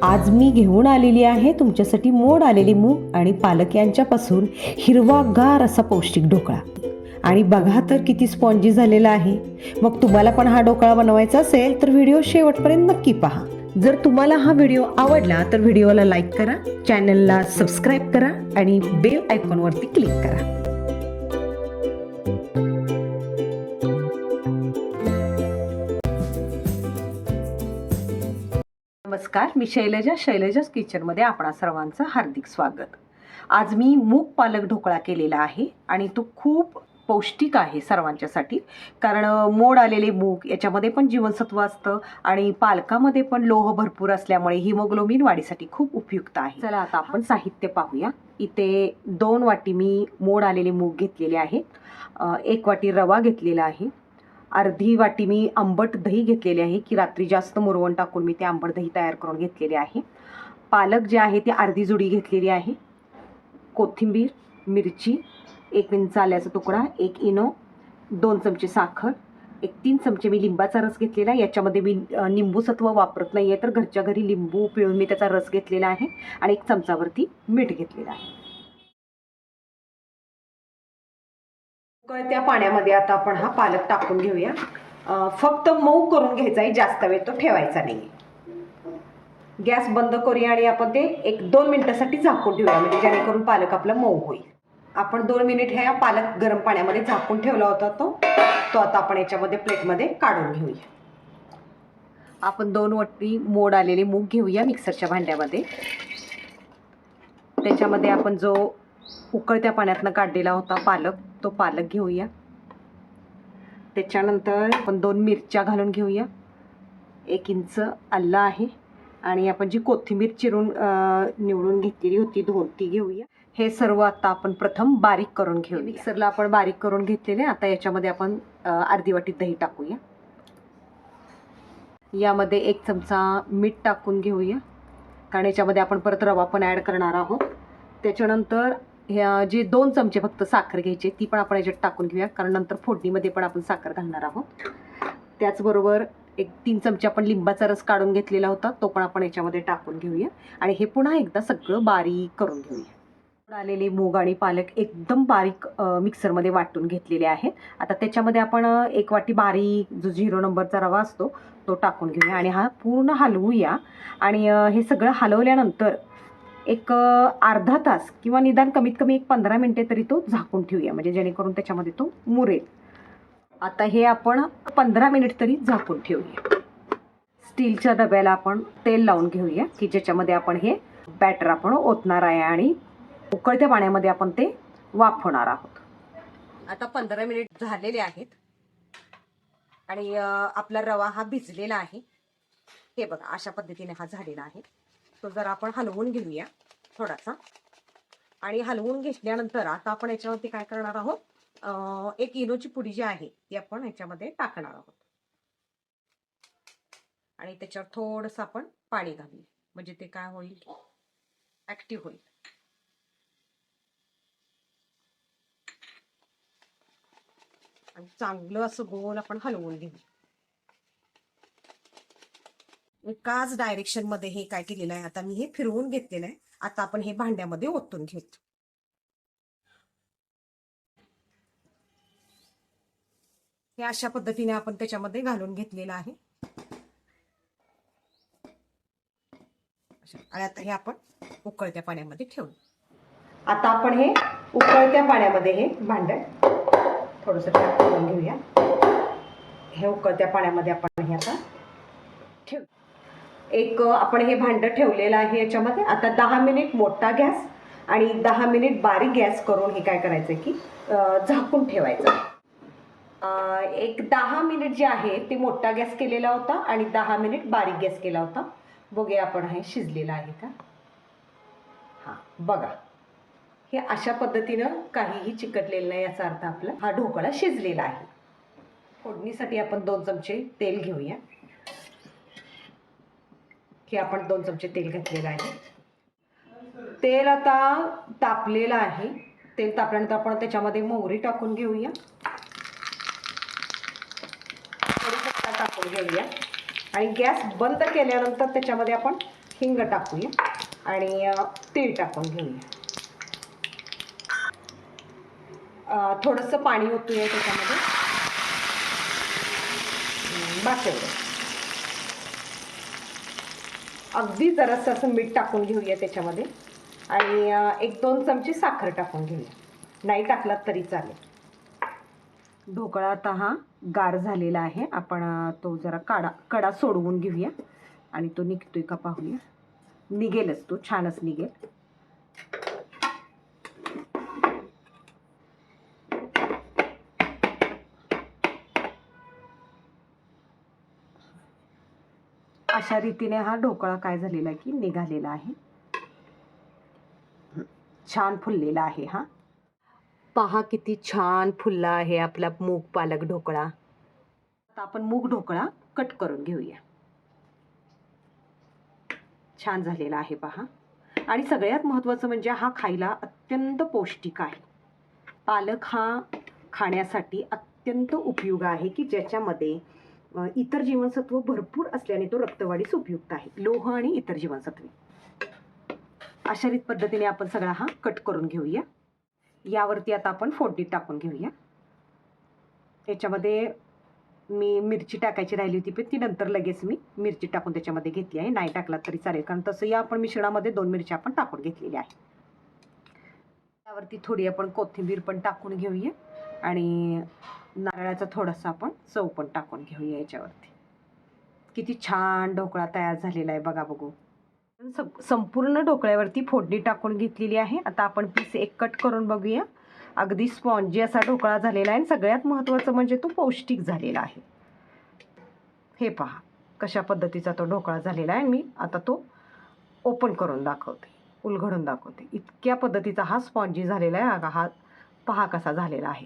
आज मी घेऊन आलेली आहे तुमच्यासाठी मोड आलेली मूग आणि पालक यांच्यापासून हिरवागार असा पौष्टिक ढोकळा. आणि बघा तर किती स्पॉन्जी झालेला आहे. मग तुम्हाला पण हा ढोकळा बनवायचा असेल तर व्हिडिओ शेवटपर्यंत नक्की पहा. जर तुम्हाला हा व्हिडिओ आवडला तर व्हिडिओला लाईक करा, चॅनलला सबस्क्राईब करा आणि बेल आयकॉनवरती क्लिक करा. नमस्कार, मी शैलजाच किचनमध्ये आपणा सर्वांचं हार्दिक स्वागत. आज मी मूग पालक ढोकळा केलेला आहे आणि तो खूप पौष्टिक आहे सर्वांच्यासाठी. कारण मोड आलेले मूग याच्यामध्ये पण जीवनसत्व असतं आणि पालकामध्ये पण लोह भरपूर असल्यामुळे हिमोग्लोबिन वाढीसाठी खूप उपयुक्त आहे. चला आता आपण साहित्य पाहूया. इथे 2 वाटी मी मोड आलेले मूग घेतलेले आहेत, 1 वाटी रवा घेतलेला आहे, अर्धी वाटी मी आंबट दही घेतलेले आहे की रात्री जास्त मुरवण टाकून मी ते आंबट दही तयार करून घेतलेले आहे. पालक जे आहे ते अर्धी जुडी घेतलेली आहे, कोथिंबीर, मिरची, 1 इंच आल्याचा तुकडा, 1 इनो, 2 चमचे साखर, 3 चमचे मी लिंबाचा रस घेतलेला आहे. याच्यामध्ये मी निंबू सत्व वापरत नाही आहे, तर घरच्या घरी लिंबू पिळून मी त्याचा रस घेतलेला आहे आणि 1 चमचावरती मीठ घेतलेलं आहे. उकळत्या पाण्यामध्ये आता आपण हा पालक टाकून घेऊया. फक्त मऊ करून घ्यायचा आहे, जास्त वेळ तो ठेवायचा नाही. गॅस बंद करूया आणि आपण ते 1-2 मिनिटासाठी झाकून ठेवूया, म्हणजे जेणेकरून पालक आपला मऊ होईल. आपण 2 मिनिट ह्या पालक गरम पाण्यामध्ये झाकून ठेवला होता तो आता आपण याच्यामध्ये प्लेटमध्ये काढून घेऊया. आपण 2 वाटी मोड आलेले मूग घेऊया मिक्सरच्या भांड्यामध्ये. त्याच्यामध्ये आपण जो उकळत्या पाण्यातनं काढलेला होता तो पालक घेऊया. त्याच्यानंतर आपण 2 मिरच्या घालून घेऊया, 1 इंच आलं आहे आणि आपण जी कोथिंबीर चिरून निवडून घेतलेली होती ती घेऊया. हे सर्व आता आपण प्रथम बारीक करून घेऊ. मिक्सरला आपण बारीक करून घेतलेले. आता याच्यामध्ये आपण अर्धी वाटी दही टाकूया. यामध्ये 1 चमचा मीठ टाकून घेऊया, कारण याच्यामध्ये आपण परत रवा पण ॲड करणार आहोत. त्याच्यानंतर ह्या जे 2 चमचे फक्त साखर घ्यायची ती पण आपण याच्यात टाकून घेऊया, कारण नंतर फोडणीमध्ये पण आपण साखर घालणार आहोत. त्याचबरोबर 3 चमचे आपण लिंबाचा रस काढून घेतलेला होता, तो पण आपण याच्यामध्ये टाकून घेऊया आणि हे पुन्हा एकदा सगळं बारीक करून घेऊया. आलेले मूग आणि पालक एकदम बारीक मिक्सरमध्ये वाटून घेतलेले आहेत. आता त्याच्यामध्ये आपण 1 वाटी बारीक जो 0 नंबरचा रवा असतो तो टाकून घेऊया आणि हा पूर्ण हलवूया. आणि हे सगळं हलवल्यानंतर एक अर्धा तास किंवा निदान कमीत कमी 15 मिनिटे तरी तो झाकून ठेवूया, म्हणजे जेणेकरून त्याच्यामध्ये तो मुरेल. आता हे आपण 15 मिनिट तरी झाकून ठेवूया. स्टीलच्या डब्याला आपण तेल लावून घेऊया की ज्याच्यामध्ये आपण हे बॅटर आपण ओतणार आहे आणि उकळत्या पाण्यामध्ये आपण ते वाफवणार आहोत. आता 15 मिनिट झालेले आहेत आणि आपला रवा हा भिजलेला आहे. हे बघा, अशा पद्धतीने हा झालेला आहे. तो जरा आपण हलवून घेऊया थोडासा. आणि हलवून घेतल्यानंतर आता आपण याच्यावरती काय करणार आहोत, 1 इनोची पुडी जी आहे ती आपण याच्यामध्ये टाकणार आहोत आणि त्याच्यावर थोडंसं आपण पाणी घालूया, म्हणजे ते काय होईल, ऍक्टिव्ह होईल. आणि चांगलं असं गोल आपण हलवून घेऊ. एकाच डायरेक्शन मध्ये हे काय केलेलं आहे, आता मी हे फिरवून घेतलेलं आहे. आता आपण हे भांड्यामध्ये ओतून घेतो. हे अशा पद्धतीने आपण त्याच्यामध्ये घालून घेतलेलं आहे. आणि आता हे आपण उकळत्या पाण्यामध्ये ठेवू. आता आपण हे उकळत्या पाण्यामध्ये हे भांड थोडंसं टाकून घेऊया. हे उकळत्या पाण्यामध्ये आपण हे आता ठेवू. आपण हे भांड ठेवलेलं आहे याच्यामध्ये. आता 10 मिनिट मोठा गॅस आणि 10 मिनिट बारीक गॅस करून हे काय करायचं की झाकून ठेवायचं. 10 मिनिट जे आहे ते मोठा गॅस केलेला होता आणि 10 मिनिट बारीक गॅस केला होता. बघूया आपण हे शिजलेलं आहे का. हां, बघा, हे अशा पद्धतीनं काहीही चिकटलेलं नाही, याचा अर्थ आपला हा ढोकळा शिजलेला आहे. फोडणीसाठी आपण 2 चमचे तेल घेऊया. हे आपण 2 चमचे तेल घातलेलं आहे. तेल आता तापलेलं आहे. तेल तापल्यानंतर आपण त्याच्यामध्ये मोहरी टाकून घेऊया, कढीपत्ता टाकून घेऊया आणि गॅस बंद केल्यानंतर त्याच्यामध्ये आपण हिंग टाकूया आणि तीळ टाकून घेऊया. थोडंसं पाणी ओतूया त्याच्यामध्ये. बस एवढं. अगदी जरासं असं मीठ टाकून घेऊया त्याच्यामध्ये आणि 1-2 चमचे साखर टाकून घेऊया. नाही टाकलात तरी चालेल. ढोकळा आता हा गार झालेला आहे. आपण तो जरा कडा सोडवून घेऊया आणि तो निघतोय का पाहूया. निघेलच, तो छानच निघेल. अशा रीतीने हा ढोकळा काय झालेला आहे की निघालेला आहे. छान फुललेला आहे हा. पहा किती छान फुलला आहे आपला मूग पालक ढोकळा. आता आपण मूग ढोकळा कट करून घेऊया. छान झालेला आहे पहा. आणि सगळ्यात महत्त्वाचं म्हणजे हा खायला अत्यंत पौष्टिक आहे. पालक हा खाण्यासाठी अत्यंत उपयुक्त आहे की ज्याच्यामध्ये इतर जीवनसत्व भरपूर असल्याने तो रक्तवाढीस उपयुक्त आहे. लोह आणि इतर जीवनसत्वे. अशा पद्धतीने आपण सगळा हा कट करून घेऊया. यावरती आता आपण फोडणी टाकून घेऊया. याच्यामध्ये मी मिरची टाकायची राहिली होती, पण ती नंतर लगेच मी मिरची टाकून त्याच्यामध्ये घेतली आहे. नाही टाकलात तरी चालेल, कारण तसंही आपण मिश्रणामध्ये 2 मिरच्या आपण टाकून घेतलेल्या आहे. त्यावरती थोडी आपण कोथिंबीर पण टाकून घेऊया आणि नारळाचा थोडासा आपण चव पण टाकून घेऊया याच्यावरती. किती छान ढोकळा तयार झालेला आहे बघा. बघू, संपूर्ण ढोकळ्यावरती फोडणी टाकून घेतलेली आहे. आता आपण पीस एक कट करून बघूया. अगदी स्पॉन्जी असा ढोकळा झालेला आहे आणि सगळ्यात महत्त्वाचं म्हणजे तो पौष्टिक झालेला आहे. हे पहा कशा पद्धतीचा तो ढोकळा झालेला आहे. मी आता तो ओपन करून दाखवते, उलगडून दाखवते. इतक्या पद्धतीचा हा स्पॉन्जी झालेला आहे. हा पहा कसा झालेला आहे.